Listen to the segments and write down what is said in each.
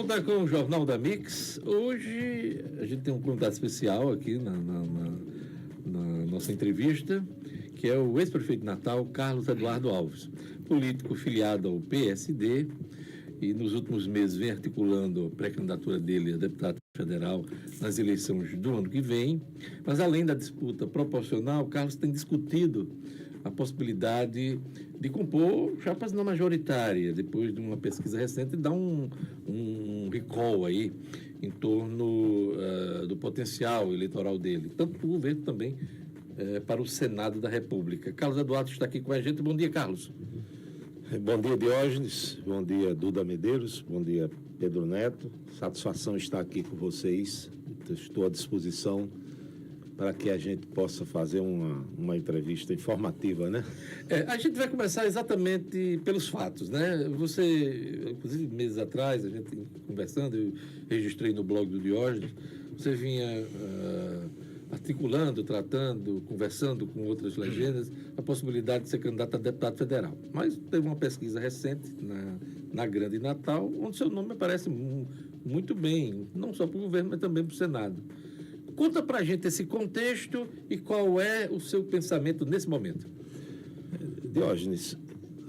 volta com o Jornal da Mix. Hoje a gente tem um convidado especial aqui na nossa entrevista, que é o ex-prefeito de Natal, Carlos Eduardo Alves, político filiado ao PSD e nos últimos meses vem articulando a pré-candidatura dele a deputado federal nas eleições do ano que vem. Mas além da disputa proporcional, Carlos tem discutido a possibilidade de compor chapas na majoritária, depois de uma pesquisa recente, dar um recall aí em torno do potencial eleitoral dele, tanto para o governo também para o Senado da República. Carlos Eduardo está aqui com a gente. Bom dia, Carlos. Bom dia, Diógenes. Bom dia, Duda Medeiros. Bom dia, Pedro Neto. Satisfação estar aqui com vocês. Estou à disposição para que a gente possa fazer uma entrevista informativa, né? A gente vai começar exatamente pelos fatos, né? Você, inclusive, meses atrás, a gente conversando, eu registrei no blog do Diógenes, você vinha articulando, tratando, conversando com outras legendas, a possibilidade de ser candidato a deputado federal. Mas teve uma pesquisa recente na Grande Natal, onde seu nome aparece muito bem, não só para o governo, mas também para o Senado. Conta para a gente esse contexto e qual é o seu pensamento nesse momento. Diógenes,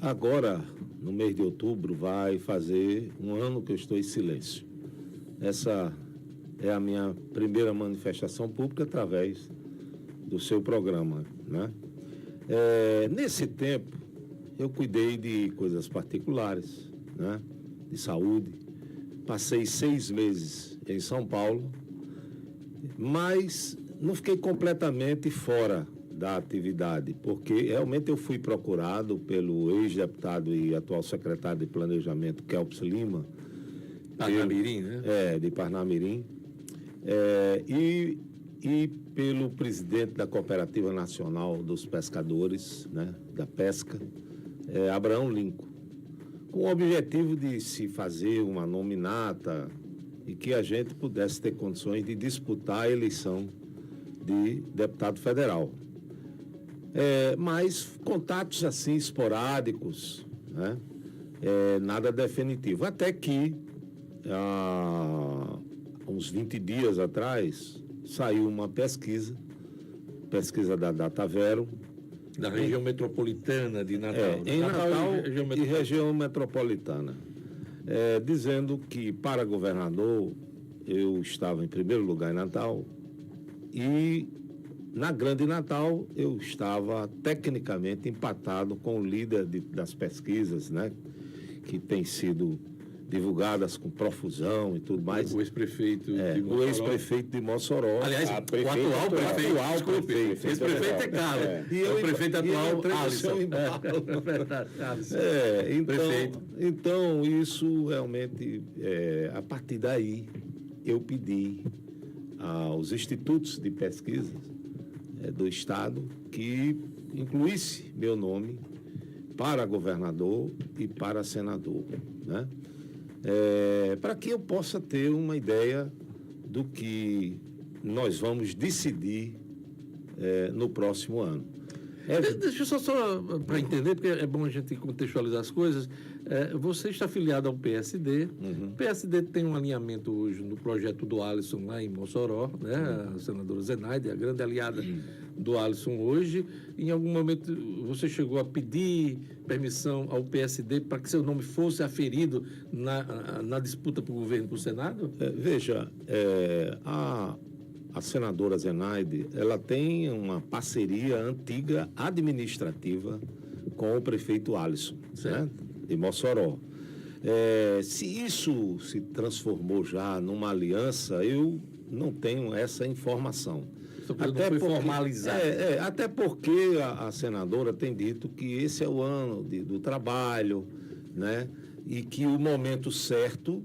agora, no mês de outubro, vai fazer um ano que eu estou em silêncio. Essa é a minha primeira manifestação pública através do seu programa, né? Nesse tempo, eu cuidei de coisas particulares, né? De saúde. Passei 6 meses em São Paulo, mas não fiquei completamente fora da atividade, porque realmente eu fui procurado pelo ex-deputado e atual secretário de Planejamento, Kelps Lima. Parnamirim, né? De Parnamirim. E pelo presidente da Cooperativa Nacional dos Pescadores, né, da Pesca, Abraão Lincoln, com o objetivo de se fazer uma nominata e que a gente pudesse ter condições de disputar a eleição de deputado federal. Mas contatos assim esporádicos, né? Nada definitivo. Até que, há uns 20 dias atrás, saiu uma pesquisa da Datavero, da região metropolitana de Natal. Em Natal e região metropolitana. Dizendo que para governador eu estava em primeiro lugar em Natal e na Grande Natal eu estava tecnicamente empatado com o líder das pesquisas, né, que tem sido divulgadas com profusão e tudo mais. O ex-prefeito de Mossoró. O ex-prefeito de Mossoró. Aliás, o atual prefeito. Ex-prefeito é Carlos. E o prefeito atual, Alisson. É verdade, Alisson. Então, isso realmente, a partir daí, eu pedi aos institutos de pesquisa do Estado que incluísse meu nome para governador e para senador, né? Para que eu possa ter uma ideia do que nós vamos decidir no próximo ano. Deixa eu só para entender, porque é bom a gente contextualizar as coisas. Você está afiliado ao PSD. O PSD tem um alinhamento hoje no projeto do Alisson lá em Mossoró, né? A senadora Zenaide, a grande aliada do Alisson hoje. Em algum momento você chegou a pedir permissão ao PSD para que seu nome fosse aferido na disputa para o governo e para o Senado? Veja, a senadora Zenaide, ela tem uma parceria antiga administrativa com o prefeito Alisson, né, de Mossoró. Se isso se transformou já numa aliança, eu não tenho essa informação. Até não foi formalizado. Até porque a senadora tem dito que esse é o ano do trabalho, né, e que o momento certo,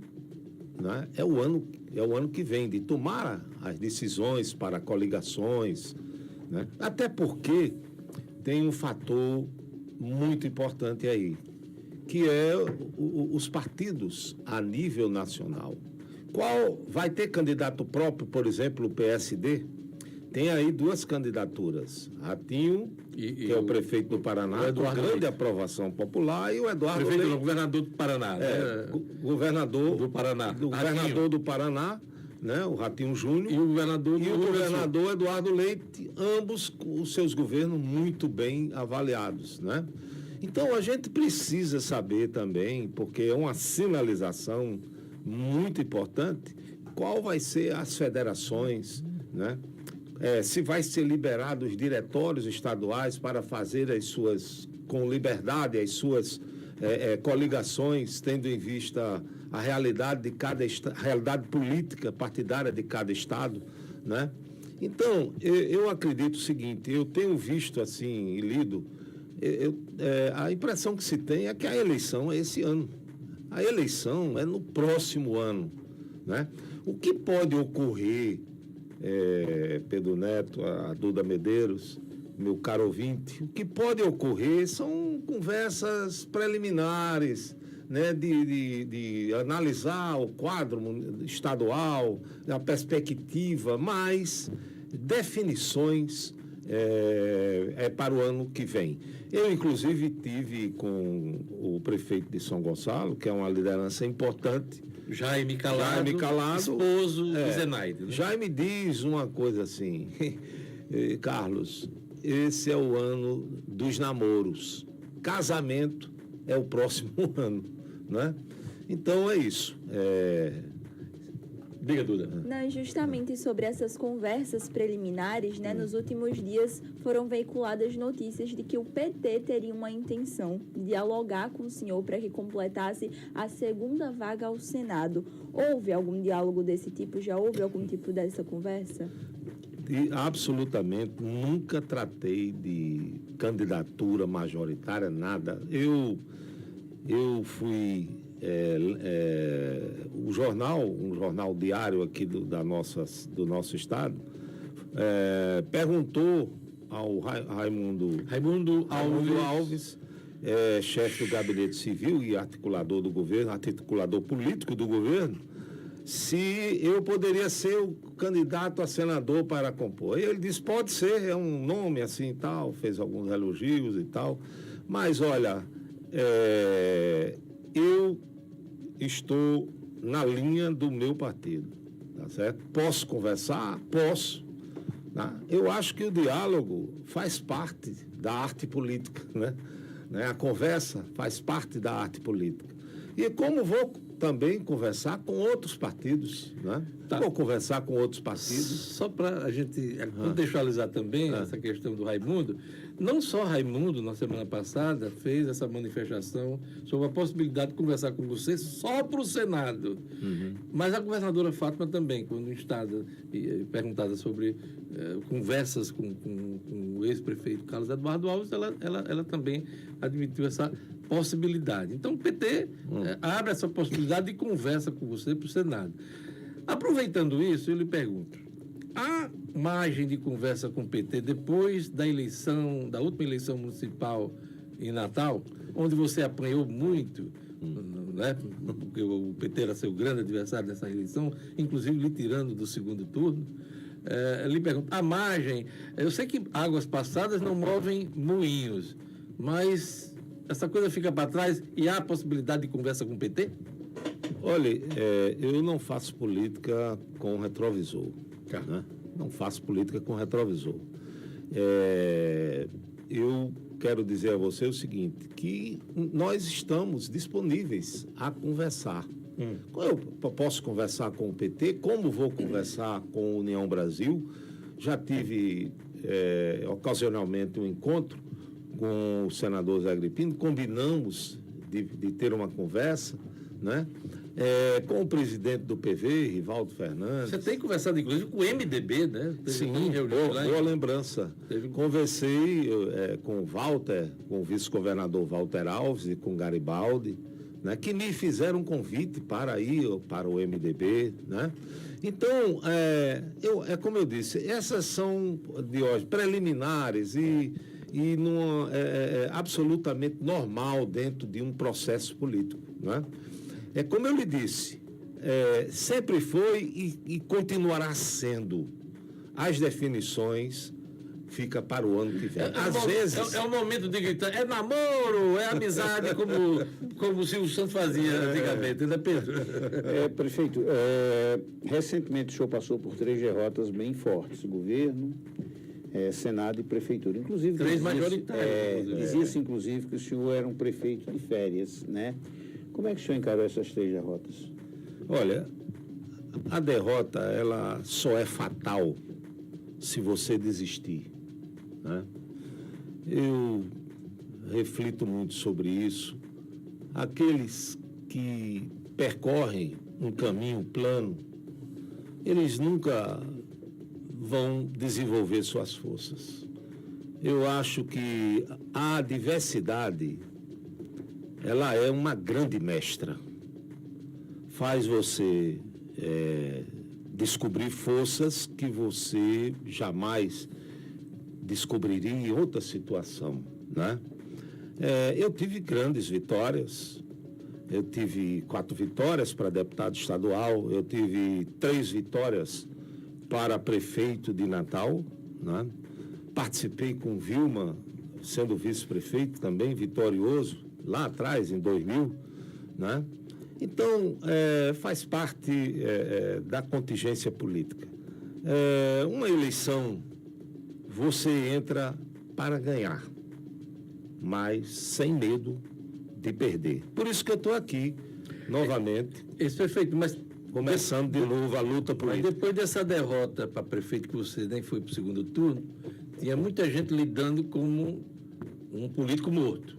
né, é o ano que vem, de tomar as decisões para coligações, né? Até porque tem um fator muito importante aí, que é os partidos a nível nacional. Qual vai ter candidato próprio, por exemplo, o PSD? tem aí duas candidaturas. Ratinho, que é o prefeito do Paraná, com grande aprovação popular, e o Eduardo Leite. Leite, Governador do Paraná. Governador do Paraná. Governador do Paraná, né, o Ratinho Júnior. E o governador Eduardo Leite, ambos os seus governos muito bem avaliados, né? Então, a gente precisa saber também, porque é uma sinalização muito importante, qual vai ser as federações, né? Se vai ser liberado os diretórios estaduais para fazer as suas, com liberdade, as suas coligações, tendo em vista a realidade de cada realidade política partidária de cada estado, né? Então, eu acredito o seguinte, eu tenho visto assim e lido, a impressão que se tem é que a eleição é esse ano. A eleição é no próximo ano, né? O que pode ocorrer, Pedro Neto, a Duda Medeiros, meu caro ouvinte, o que pode ocorrer são conversas preliminares, né, de analisar o quadro estadual, a perspectiva, mas definições para o ano que vem. Eu, inclusive, tive com o prefeito de São Gonçalo, que é uma liderança importante, Jaime Calado, esposo de Zenaide. Né? Jaime diz uma coisa assim, Carlos, esse é o ano dos namoros, casamento é o próximo ano, né? Então é isso. Diga, Duda. Não, justamente sobre essas conversas preliminares, né, nos últimos dias foram veiculadas notícias de que o PT teria uma intenção de dialogar com o senhor para que completasse a segunda vaga ao Senado. Houve algum diálogo desse tipo? Já houve algum tipo dessa conversa? Absolutamente, nunca tratei de candidatura majoritária, nada. Eu fui... um jornal diário aqui do nosso estado, perguntou ao Raimundo Alves, chefe do gabinete civil e articulador do governo, articulador político do governo, se eu poderia ser o candidato a senador para compor. E ele disse, pode ser, é um nome assim e tal, fez alguns elogios e tal, mas olha, eu estou na linha do meu partido, tá certo? Posso conversar? Posso. Tá? Eu acho que o diálogo faz parte da arte política, né? A conversa faz parte da arte política. E como vou também conversar com outros partidos, né? Tá. Vou conversar com outros partidos. Só para a gente contextualizar também essa questão do Raimundo, não só Raimundo, na semana passada, fez essa manifestação sobre a possibilidade de conversar com você só para o Senado, mas a governadora Fátima também, quando instada e perguntada sobre conversas com o ex-prefeito Carlos Eduardo Alves, ela também admitiu essa possibilidade. Então, o PT abre essa possibilidade de conversa com você para o Senado. Aproveitando isso, eu lhe pergunto, há margem de conversa com o PT depois da última eleição municipal em Natal, onde você apanhou muito, né? Porque o PT era seu grande adversário nessa eleição, inclusive lhe tirando do segundo turno? Lhe pergunto, há margem? Eu sei que águas passadas não movem moinhos, mas essa coisa fica para trás e há a possibilidade de conversa com o PT? Olha, eu não faço política com retrovisor. Né? Não faço política com retrovisor. Eu quero dizer a você o seguinte, que nós estamos disponíveis a conversar. Eu posso conversar com o PT, como vou conversar com a União Brasil. Já tive ocasionalmente um encontro com o senador Zé Agripino, combinamos de ter uma conversa, né? Com o presidente do PV, Rivaldo Fernandes. Você tem conversado, inclusive, com o MDB, né? Sim, boa lembrança. Conversei com o Walter, com o vice-governador Walter Alves e com o Garibaldi, né, que me fizeram um convite para ir para o MDB, né? Então, como eu disse, essas são, de hoje, preliminares e absolutamente normal dentro de um processo político, né? Como eu lhe disse, sempre foi e continuará sendo as definições fica para o ano que vem. Às vezes... É o momento de gritar, é namoro, é amizade, como o Silvio Santos fazia antigamente, né, Pedro? Prefeito, recentemente o senhor passou por 3 derrotas bem fortes, governo, Senado e Prefeitura. Inclusive, 3 majoritárias. Dizia-se, inclusive, que o senhor era um prefeito de férias, né? Como é que o senhor encarou essas 3 derrotas? Olha, a derrota, ela só é fatal se você desistir, né? Eu reflito muito sobre isso. Aqueles que percorrem um caminho plano, eles nunca vão desenvolver suas forças. Eu acho que a adversidade, ela é uma grande mestra. Faz você descobrir forças que você jamais descobriria em outra situação, né? Eu tive grandes vitórias. Eu tive 4 vitórias para deputado estadual, eu tive 3 vitórias para prefeito de Natal, né? Participei com Vilma, sendo vice-prefeito também, vitorioso, lá atrás, em 2000, né? Então, faz parte da contingência política. Uma eleição, você entra para ganhar, mas sem medo de perder. Por isso que eu estou aqui, novamente, Esse prefeito, mas começando de novo a luta Mas política. depois dessa derrota para prefeito, que você nem foi para o segundo turno, tinha muita gente lidando como um político morto,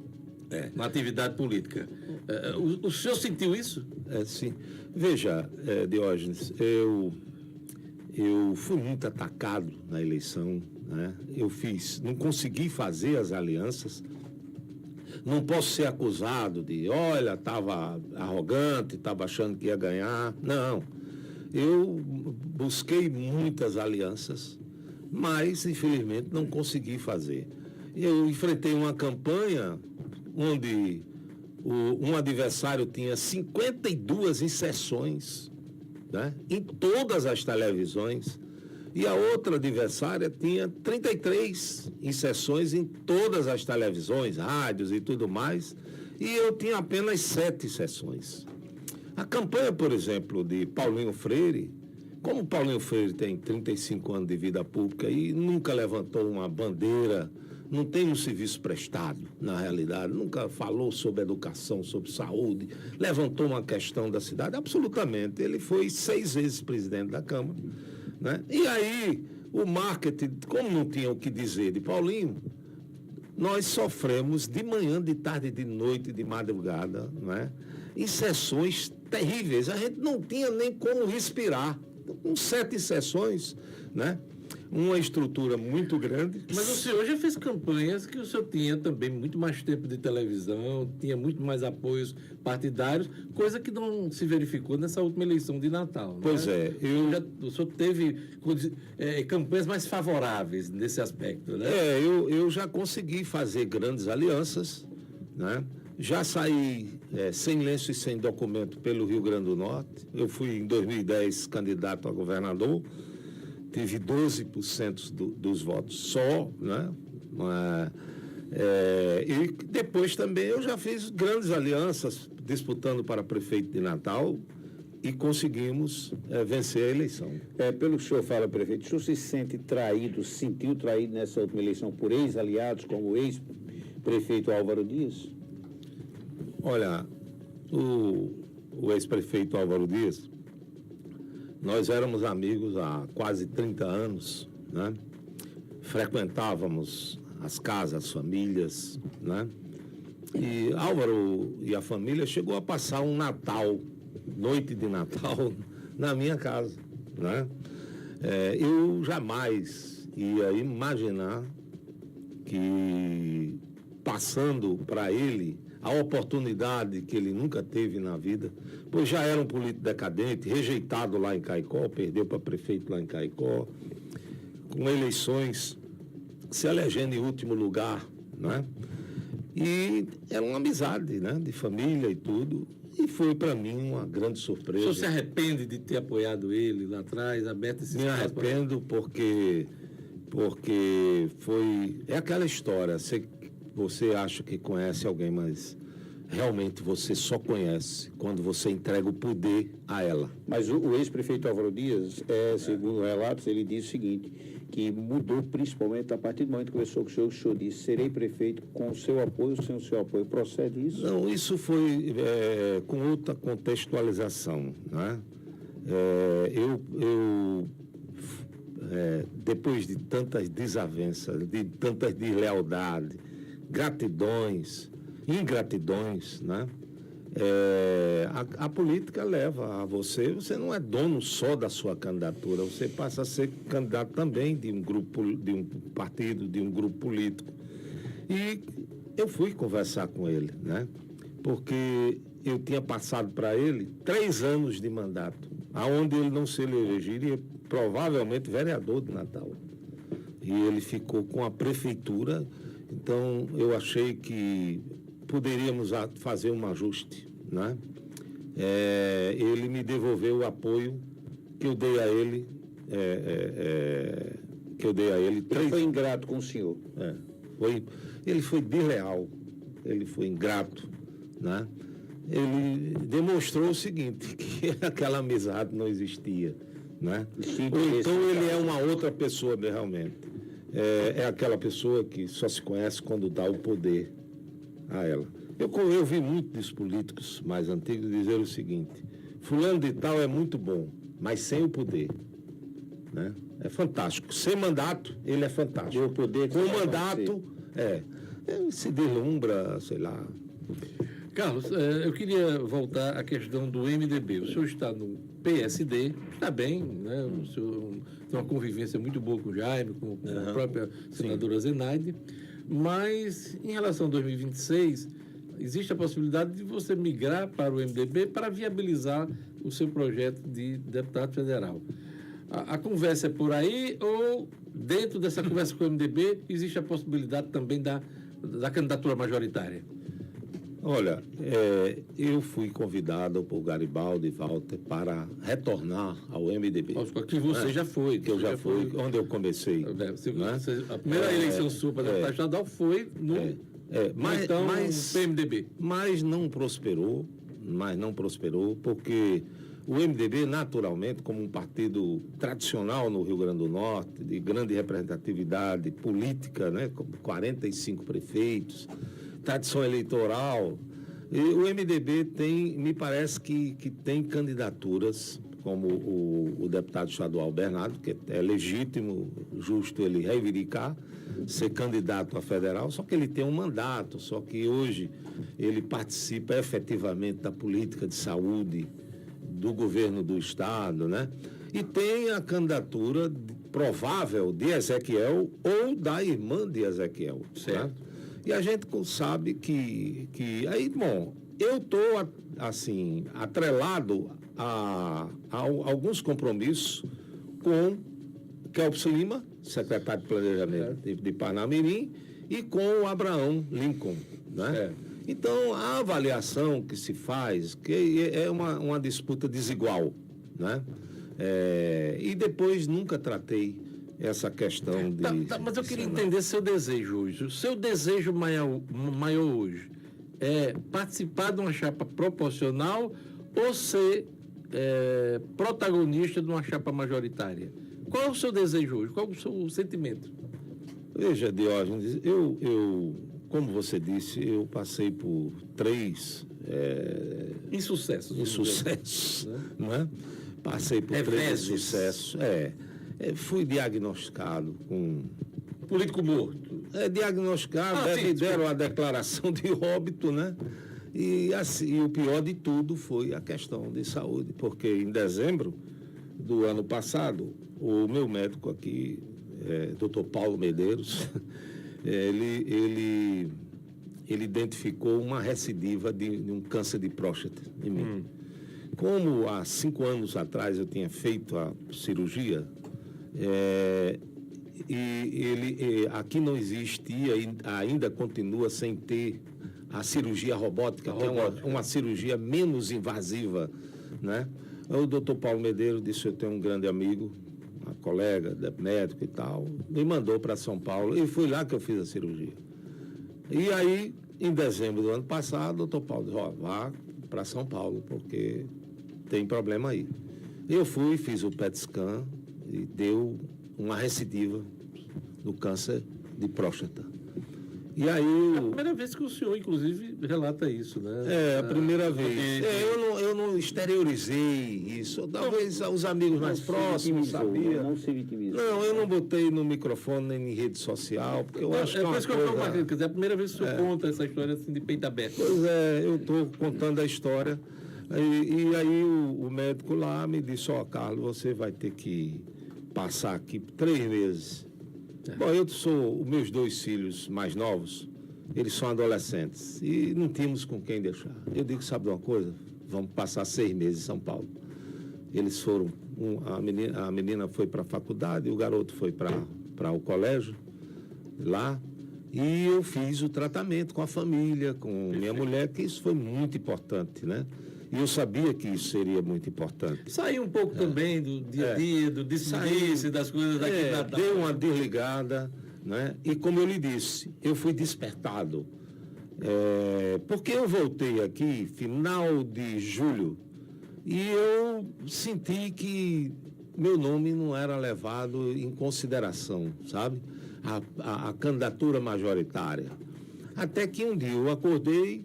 na atividade política. O senhor sentiu isso? Sim. Veja, Diógenes, eu fui muito atacado na eleição, né? Não consegui fazer as alianças. Não posso ser acusado de, olha, estava arrogante, estava achando que ia ganhar. Não. Eu busquei muitas alianças, mas, infelizmente, não consegui fazer. Eu enfrentei uma campanha onde um adversário tinha 52 inserções, né, em todas as televisões, e a outra adversária tinha 33 inserções em todas as televisões, rádios e tudo mais, e eu tinha apenas 7 inserções. A campanha, por exemplo, de Paulinho Freire, como Paulinho Freire tem 35 anos de vida pública e nunca levantou uma bandeira, não tem um serviço prestado, na realidade, nunca falou sobre educação, sobre saúde, levantou uma questão da cidade, absolutamente. Ele foi 6 vezes presidente da Câmara, né? E aí, o marketing, como não tinha o que dizer de Paulinho, nós sofremos de manhã, de tarde, de noite, de madrugada, né? Em sessões terríveis. A gente não tinha nem como respirar. Com 7 sessões, né? Uma estrutura muito grande. Mas o senhor já fez campanhas que o senhor tinha também muito mais tempo de televisão, tinha muito mais apoios partidários, coisa que não se verificou nessa última eleição de Natal. Pois né? O O senhor teve campanhas mais favoráveis nesse aspecto, né? Eu já consegui fazer grandes alianças, né? Já saí sem lenço e sem documento pelo Rio Grande do Norte. Eu fui, em 2010, candidato a governador. Tive 12% dos votos só, né? E depois também eu já fiz grandes alianças disputando para prefeito de Natal e conseguimos vencer a eleição. Pelo que o senhor fala, prefeito, o senhor se sente traído, se sentiu traído nessa última eleição por ex-aliados, como o ex-prefeito Álvaro Dias? Olha, o ex-prefeito Álvaro Dias, nós éramos amigos há quase 30 anos, né? Frequentávamos as casas, as famílias, né? E Álvaro e a família chegou a passar um Natal, noite de Natal, na minha casa, né? Eu jamais ia imaginar que, passando para ele a oportunidade que ele nunca teve na vida, pois já era um político decadente, rejeitado lá em Caicó, perdeu para prefeito lá em Caicó, com eleições se elegendo em último lugar, né? E era uma amizade, né, de família e tudo. E foi para mim uma grande O surpresa. senhor se arrepende de ter apoiado ele lá atrás, aberto esse Me espaço para- arrependo porque foi... É aquela história, você acha que conhece alguém, mas realmente você só conhece quando você entrega o poder a ela. Mas o ex-prefeito Álvaro Dias, segundo relatos, ele disse o seguinte, que mudou principalmente a partir do momento que conversou com o senhor disse, serei prefeito com o seu apoio ou sem o seu apoio. Procede isso? Não, isso foi com outra contextualização, né? Depois de tantas desavenças, de tantas deslealdades, gratidões, ingratidões, né? A política leva a você não é dono só da sua candidatura, você passa a ser candidato também de um grupo, de um partido, de um grupo político. E eu fui conversar com ele, né? Porque eu tinha passado para ele 3 anos de mandato, aonde ele não se elegeria provavelmente vereador de Natal. E ele ficou com a prefeitura, então eu achei que poderíamos fazer um ajuste, né? Ele me devolveu o apoio que eu dei a ele, Ele foi ingrato com o senhor. Ele foi desleal, ele foi ingrato, né? Ele demonstrou o seguinte, que aquela amizade não existia, né? Ou então ele é uma outra pessoa realmente. É aquela pessoa que só se conhece quando dá o poder a ela. Eu vi muitos políticos mais antigos dizer o seguinte, fulano de tal é muito bom, mas sem o poder, né? É fantástico. Sem mandato, ele é fantástico. E o poder com mandato, ele se deslumbra, sei lá. Carlos, eu queria voltar à questão do MDB. O senhor está no PSD, está bem, né? O senhor tem uma convivência muito boa com o Jaime, com a própria senadora Zenaide, mas em relação a 2026, existe a possibilidade de você migrar para o MDB para viabilizar o seu projeto de deputado federal. A conversa é por aí ou dentro dessa conversa com o MDB existe a possibilidade também da candidatura majoritária? Olha, eu fui convidado por Garibaldi e Walter para retornar ao MDB. Que você já foi. Que eu já fui, onde eu comecei. A primeira eleição sua para deputado estadual foi no PMDB. Mas não prosperou, porque o MDB, naturalmente, como um partido tradicional no Rio Grande do Norte, de grande representatividade política, né, com 45 prefeitos, tradição eleitoral, e o MDB me parece que tem candidaturas, como o deputado estadual Bernardo, que é legítimo, justo ele reivindicar, ser candidato a federal, só que ele tem um mandato, só que hoje ele participa efetivamente da política de saúde do governo do estado, né? E tem a candidatura provável de Ezequiel ou da irmã de Ezequiel. Certo. Né? E a gente sabe que aí, bom, eu estou, assim, atrelado a alguns compromissos com Kelps Lima, secretário de Planejamento de Parnamirim, e com o Abraão Lincoln, né? Então, a avaliação que se faz, que é uma disputa desigual, né? E depois nunca tratei essa questão de... Mas eu queria entender seu desejo hoje. O seu desejo maior hoje é participar de uma chapa proporcional ou ser protagonista de uma chapa majoritária? Qual é o seu desejo hoje? Qual é o seu sentimento? Veja, Diógenes, eu como você disse, eu passei por 3... insucessos, né? Passei por 3 insucessos. Fui diagnosticado com... Político morto. Diagnosticado, deram a declaração de óbito, né? E assim, o pior de tudo foi a questão de saúde, porque em dezembro do ano passado, o meu médico aqui, Dr. Paulo Medeiros, ele identificou uma recidiva de um câncer de próstata em mim. Como há 5 anos atrás eu tinha feito a cirurgia, e aqui não existia, ainda continua sem ter a cirurgia robótica, que é uma cirurgia menos invasiva, né? O doutor Paulo Medeiros disse: eu tenho um grande amigo, uma colega, médico e tal, me mandou para São Paulo, e foi lá que eu fiz a cirurgia. E aí, em dezembro do ano passado, o doutor Paulo disse: vá para São Paulo, porque tem problema aí. Eu fui, fiz o PET scan e deu uma recidiva do câncer de próstata. E aí É a primeira vez que o senhor, inclusive, relata isso, né? É, a primeira vez. Eu não exteriorizei isso. Talvez os amigos mais próximos sabiam. Não se vitimizou. Não, eu não botei no microfone nem em rede social, porque eu acho que é por uma isso que eu falo, coisa... quer dizer, é a primeira vez que o senhor conta essa história assim de peito aberto. Pois é, eu estou contando a história. E aí o médico lá me disse: Carlos, você vai ter que passar aqui 3 meses. Bom, os meus 2 filhos mais novos, eles são adolescentes e não tínhamos com quem deixar. Eu digo: sabe de uma coisa? Vamos passar 6 meses em São Paulo. Eles foram, a menina foi para a faculdade, o garoto foi para o colégio lá, e eu fiz o tratamento com a família, com minha mulher, que isso foi muito importante, né? E eu sabia que isso seria muito importante. Sair um pouco também do dia a dia, do disse-me-disse, das coisas daqui de Natal. Deu uma desligada, né? E como eu lhe disse, eu fui despertado. Porque eu voltei aqui final de julho e eu senti que meu nome não era levado em consideração, sabe? A candidatura majoritária. Até que um dia eu acordei,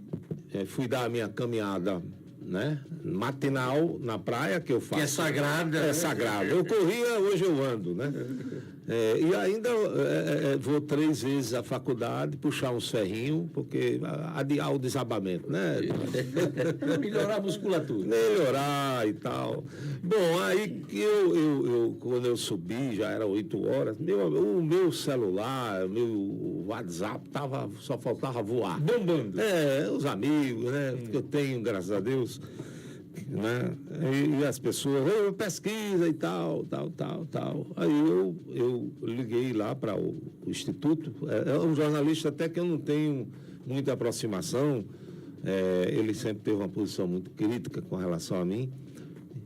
fui dar a minha caminhada, né, matinal na praia, que eu faço. Que é sagrada. É sagrado. Eu corria, hoje eu ando, né? E ainda vou 3 vezes à faculdade, puxar uns ferrinhos, porque adiar o desabamento, né? Melhorar a musculatura. Melhorar e tal. Bom, aí que quando eu subi, já era 8 horas, o meu celular, o meu WhatsApp só faltava voar. Bombando. Os amigos, né? Que eu tenho, graças a Deus, né? E as pessoas, pesquisa e tal. Aí eu liguei lá para o Instituto, é um jornalista até que eu não tenho muita aproximação, ele sempre teve uma posição muito crítica com relação a mim.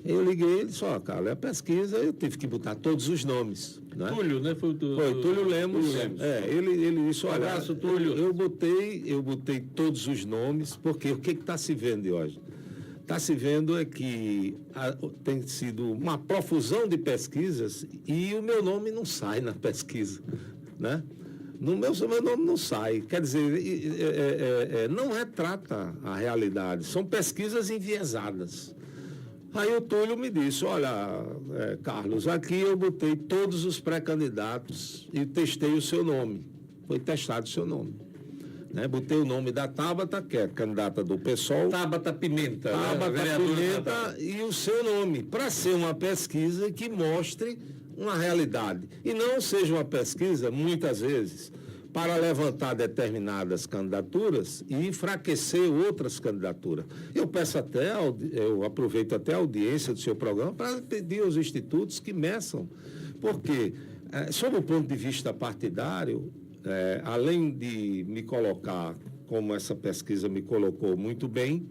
Eu liguei, ele disse: Carlos, a pesquisa, eu tive que botar todos os nomes. Né? Túlio, né? Foi Túlio Lemos. Túlio Lemos. Ele disse: olha, abraço, Túlio. Eu botei todos os nomes, porque o que está se vendo hoje? Está se vendo que tem sido uma profusão de pesquisas e o meu nome não sai na pesquisa, né? Meu nome não sai. Quer dizer, não retrata a realidade. São pesquisas enviesadas. Aí o Túlio me disse: olha, Carlos, aqui eu botei todos os pré-candidatos e testei o seu nome. Foi testado o seu nome. Né? Botei o nome da Tabata, que é candidata do PSOL. Tabata Pimenta. Tabata Pimenta e o seu nome, para ser uma pesquisa que mostre uma realidade. E não seja uma pesquisa, muitas vezes, para levantar determinadas candidaturas e enfraquecer outras candidaturas. Eu aproveito até a audiência do seu programa para pedir aos institutos que meçam, porque, sob o ponto de vista partidário, além de me colocar, como essa pesquisa me colocou muito bem,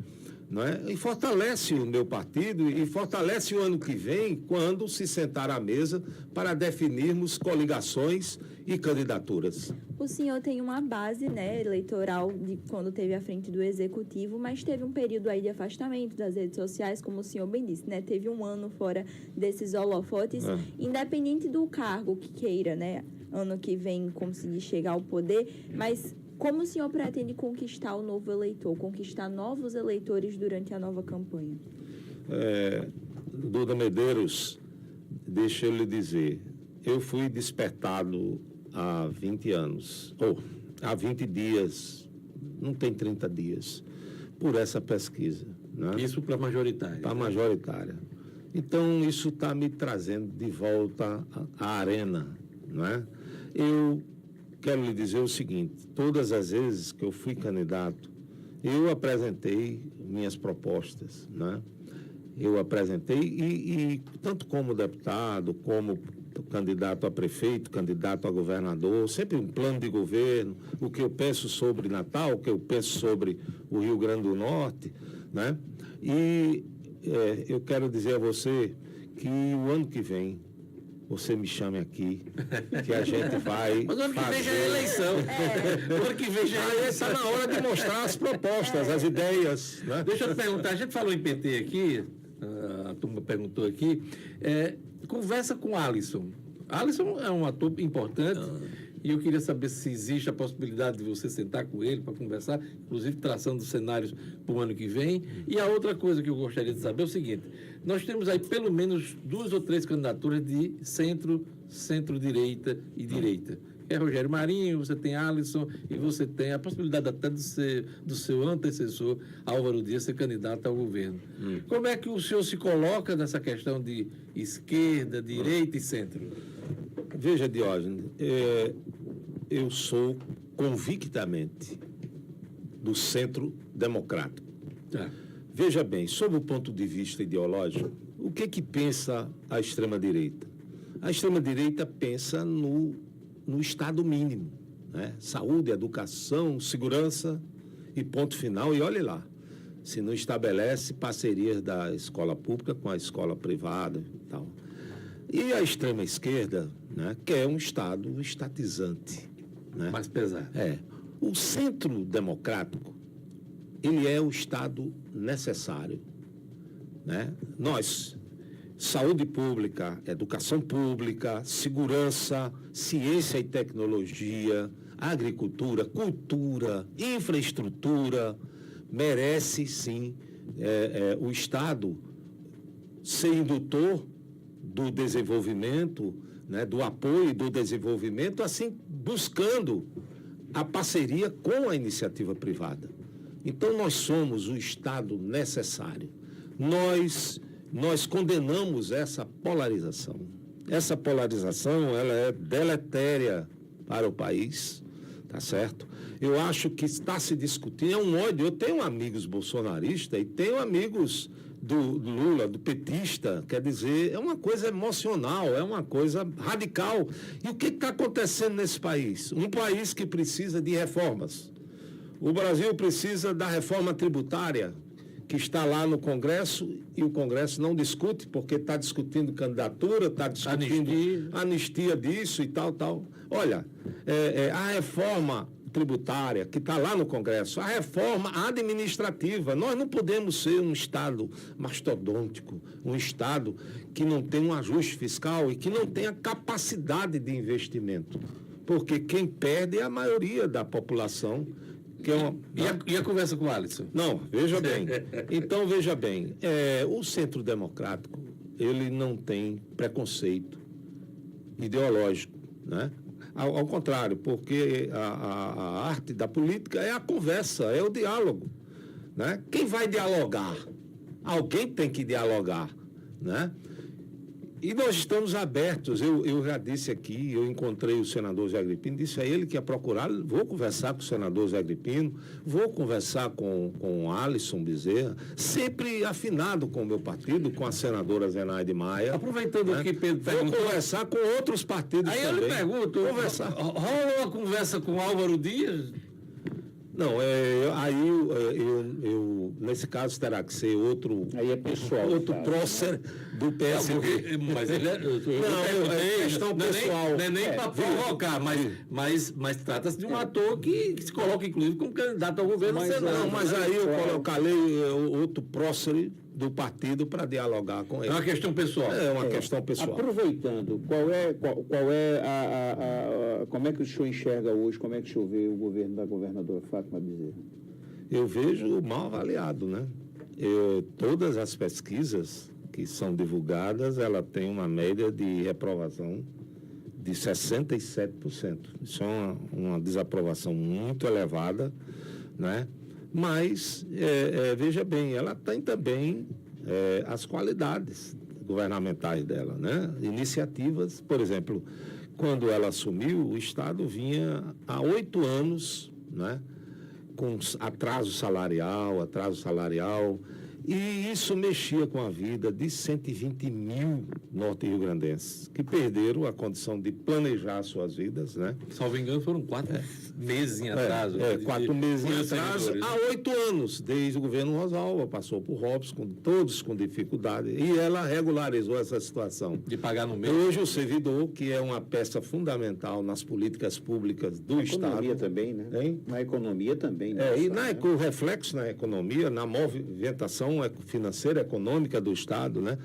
né, e fortalece o meu partido e fortalece o ano que vem, quando se sentar à mesa para definirmos coligações e candidaturas. O senhor tem uma base, né, eleitoral de quando teve à frente do Executivo, mas teve um período aí de afastamento das redes sociais, como o senhor bem disse, né? Teve um ano fora desses holofotes, independente do cargo que queira, né? Ano que vem conseguir chegar ao poder, mas como o senhor pretende conquistar o novo eleitor, conquistar novos eleitores durante a nova campanha? Duda Medeiros, deixa eu lhe dizer, eu fui despertado há 20 anos, ou há 20 dias, não tem 30 dias, por essa pesquisa. Né? Isso para a majoritária. Para a majoritária. Então, isso está me trazendo de volta à arena. Não é? Eu quero lhe dizer o seguinte, todas as vezes que eu fui candidato, eu apresentei minhas propostas, né? Eu apresentei, e tanto como deputado, como candidato a prefeito, candidato a governador, sempre um plano de governo, o que eu penso sobre Natal, o que eu penso sobre o Rio Grande do Norte, né? E eu quero dizer a você que o ano que vem você me chame aqui, que a gente vai. Mas o ano que vem já é eleição. O ano que vem já é eleição. Está na hora de mostrar as propostas, as ideias. Né? Deixa eu te perguntar, a gente falou em PT aqui, a turma perguntou aqui, conversa com Alisson. Alisson é um ator importante e eu queria saber se existe a possibilidade de você sentar com ele para conversar, inclusive traçando cenários para o ano que vem. E a outra coisa que eu gostaria de saber é o seguinte, nós temos aí pelo menos 2 ou 3 candidaturas de centro, centro-direita e direita. É Rogério Marinho, você tem Alisson e você tem a possibilidade até do seu antecessor, Álvaro Dias, ser candidato ao governo. Como é que o senhor se coloca nessa questão de esquerda, direita e centro? Veja, Diógenes, eu sou convictamente do centro democrático. Veja bem, sob o ponto de vista ideológico, o que pensa a extrema-direita? A extrema-direita pensa no Estado mínimo, né? Saúde, educação, segurança e ponto final. E olhe lá, se não estabelece parcerias da escola pública com a escola privada e tal. E a extrema-esquerda, né, quer um Estado estatizante. Né? Mais pesado. O centro democrático, ele é o Estado necessário. Né? Nós, saúde pública, educação pública, segurança, ciência e tecnologia, agricultura, cultura, infraestrutura, merece sim o Estado ser indutor do desenvolvimento, né, do apoio do desenvolvimento, assim buscando a parceria com a iniciativa privada. Então nós somos o Estado necessário. Nós condenamos essa polarização. Essa polarização, ela é deletéria para o país, tá certo? Eu acho que está se discutindo, é um ódio. Eu tenho amigos bolsonaristas e tenho amigos do Lula, do petista, quer dizer, é uma coisa emocional, é uma coisa radical. E o que está acontecendo nesse país? Um país que precisa de reformas. O Brasil precisa da reforma tributária, que está lá no Congresso, e o Congresso não discute, porque está discutindo candidatura, está discutindo anistia disso e tal. Olha, a reforma tributária, que está lá no Congresso, a reforma administrativa. Nós não podemos ser um Estado mastodôntico, um Estado que não tem um ajuste fiscal e que não tenha capacidade de investimento. Porque quem perde é a maioria da população. E a conversa com o Alisson? Não, veja bem. Então, veja bem, o centro democrático, ele não tem preconceito ideológico, né? Ao contrário, porque a arte da política é a conversa, é o diálogo, né? Quem vai dialogar? Alguém tem que dialogar, né? E nós estamos abertos. Eu já disse aqui, eu encontrei o senador Zé Agripino, disse a ele que ia procurar, vou conversar com o senador Zé Agripino, vou conversar com o Alisson Bezerra, sempre afinado com o meu partido, com a senadora Zenaide Maia. Aproveitando, né, que Pedro perguntou, vou conversar com outros partidos também. Aí eu lhe pergunto, rola uma conversa com Álvaro Dias? Não, nesse caso terá que ser outro. Aí é pessoal. Outro prócer do PSB. Mas ele é questão pessoal. Não é nem para provocar, mas trata-se de um ator que se coloca, inclusive, como candidato ao governo do Senado. Não, mas aí eu colocarei outro prócer do partido para dialogar com ele. É uma questão pessoal. É uma questão pessoal. Aproveitando, como é que o senhor enxerga hoje, como é que o senhor vê o governo da governadora Fátima Bezerra? Eu vejo mal avaliado, né? Todas as pesquisas que são divulgadas, ela tem uma média de reprovação de 67%. Isso é uma desaprovação muito elevada, né? Mas, veja bem, ela tem também as qualidades governamentais dela, né? Iniciativas, por exemplo, quando ela assumiu, o Estado vinha há 8 anos, né? Com atraso salarial, E isso mexia com a vida de 120 mil norte-riograndenses, que perderam a condição de planejar suas vidas, né? Salvo engano, foram 4 meses em atraso. 4 meses em de atraso, servidores, há 8 anos, desde o governo Rosalva, passou por Robson, todos com dificuldade, e ela regularizou essa situação. de pagar no mês. Hoje o servidor, que é uma peça fundamental nas políticas públicas do Na Estado... economia também, né? Hein? Na economia também. Né? E o reflexo na economia, na movimentação financeira, econômica do Estado, né?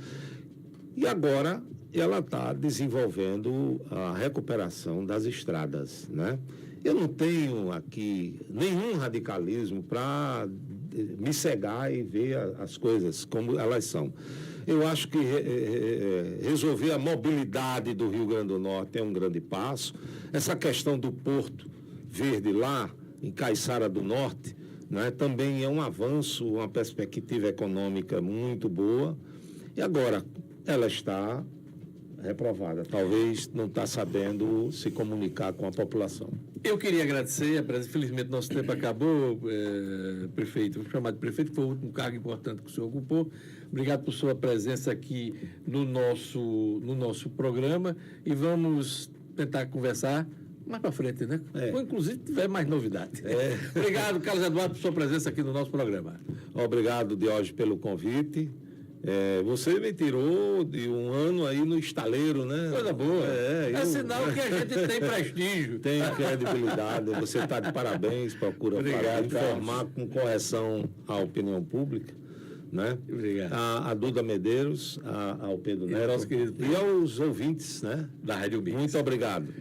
E agora ela está desenvolvendo a recuperação das estradas, né? Eu não tenho aqui nenhum radicalismo para me cegar e ver as coisas como elas são. Eu acho que resolver a mobilidade do Rio Grande do Norte é um grande passo. Essa questão do Porto Verde lá, em Caiçara do Norte, né, também é um avanço, uma perspectiva econômica muito boa. E agora, ela está reprovada. Talvez não está sabendo se comunicar com a população. Eu queria agradecer, infelizmente nosso tempo acabou, prefeito, vou chamar de prefeito, que foi o último cargo importante que o senhor ocupou. Obrigado por sua presença aqui no nosso programa e vamos tentar conversar mais para frente, né? Ou, inclusive, tiver mais novidade. Obrigado, Carlos Eduardo, por sua presença aqui no nosso programa. Obrigado, Diógenes, pelo convite. Você me tirou de um ano aí no estaleiro, né? Coisa boa. É sinal que a gente tem prestígio. Tem credibilidade. Você está de parabéns, procura informar com correção à opinião pública, né? Obrigado. A Duda Medeiros, ao Pedro Neto nosso querido e aos ouvintes, né? Da Rádio Mix. Muito obrigado.